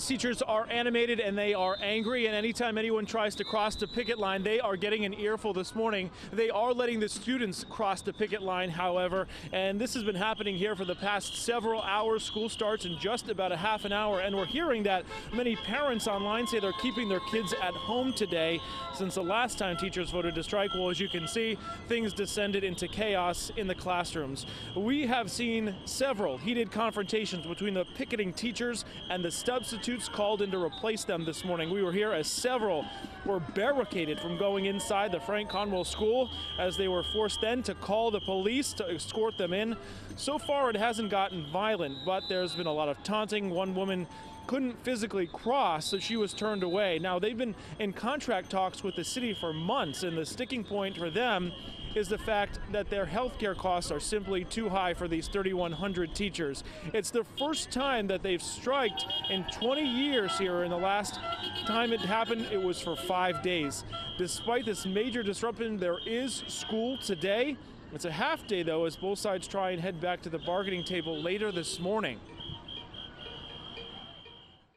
Teachers are animated and they are angry, and anytime anyone tries to cross the picket line, they are getting an earful this morning. They are letting the students cross the picket line, however, and this has been happening here for the past several hours. School starts in just about a half an hour, and we're hearing that many parents online say they're keeping their kids at home today since the last time teachers voted to strike. Well, as you can see, things descended into chaos in the classrooms. We have seen several heated confrontations between the picketing teachers and the substitutes called in to replace them this morning. We were here as several were barricaded from going inside the Frank Conwell School as they were forced then to call the police to escort them in. So far it hasn't gotten violent, but there's been a lot of taunting. One woman couldn't physically cross, so she was turned away. Now, they've been in contract talks with the city for months, and the sticking point for them is the fact that their health care costs are simply too high for these 3,100 teachers. It's the first time that they've striked in 20 years here, and the last time it happened, it was for 5 days. Despite this major disruption, there is school today. It's a half day, though, as both sides try and head back to the bargaining table later this morning.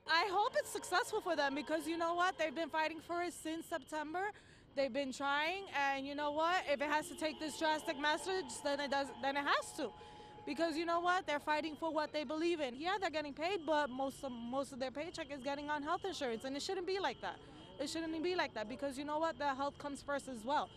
I hope it's successful for them, because you know what? They've been fighting for it since September. They've been trying, and you know what? If it has to take this drastic message, then it has to. Because you know what? They're fighting for what they believe in. Yeah, they're getting paid, but most of their paycheck is getting on health insurance, and it shouldn't be like that. It shouldn't be like that, because you know what? Their health comes first as well.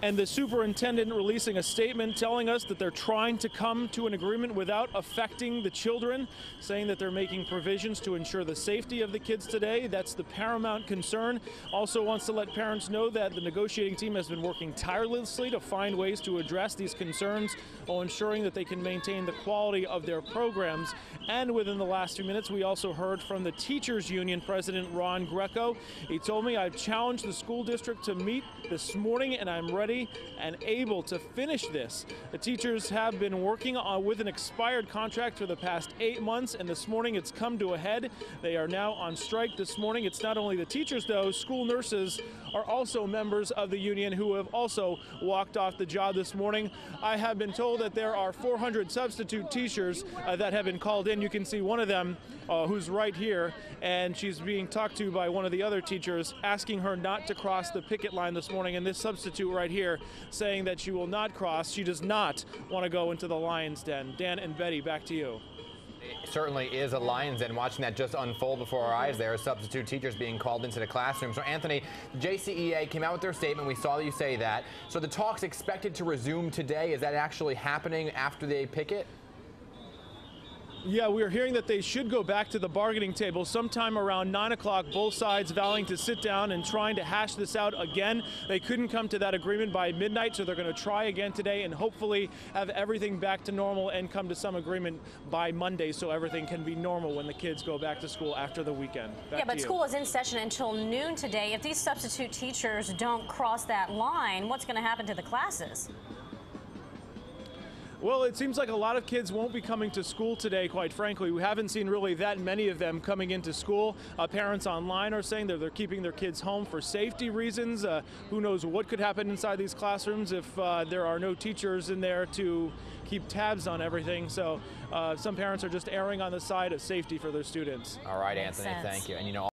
And the superintendent releasing a statement telling us that they're trying to come to an agreement without affecting the children, saying that they're making provisions to ensure the safety of the kids today. That's the paramount concern. Also wants to let parents know that the negotiating team has been working tirelessly to find ways to address these concerns while ensuring that they can maintain the quality of their programs. And within the last few minutes, we also heard from the teachers union president, Ron Greco. He told me, I've challenged the school district to meet this morning, and I'm ready and able to finish this. The teachers have been working with an expired contract for the past 8 months, and this morning it's come to a head. They are now on strike this morning. It's not only the teachers, though. School nurses are also members of the union who have also walked off the job this morning. I have been told that there are 400 substitute teachers that have been called in. You can see one of them who's right here, and she's being talked to by one of the other teachers, asking her not to cross the picket line this morning. And this substitute right here saying that she will not cross. She does not want to go into the lion's den. Dan and Betty, back to you. It certainly is a lion's den. Watching that just unfold before our eyes there, substitute teachers being called into the classroom. So Anthony, JCEA came out with their statement. We saw you say that. So the talks expected to resume today. Is that actually happening after they picket? Yeah, we're hearing that they should go back to the bargaining table sometime around 9 o'clock, both sides vowing to sit down and trying to hash this out again. They couldn't come to that agreement by midnight, so they're going to try again today and hopefully have everything back to normal and come to some agreement by Monday so everything can be normal when the kids go back to school after the weekend. Yeah, but school is in session until noon today. If these substitute teachers don't cross that line, what's going to happen to the classes? Well, it seems like a lot of kids won't be coming to school today, quite frankly. We haven't seen really that many of them coming into school. Parents online are saying that they're keeping their kids home for safety reasons. Who knows what could happen inside these classrooms if there are no teachers in there to keep tabs on everything. So some parents are just erring on the side of safety for their students. All right, Anthony, thank you. And you know,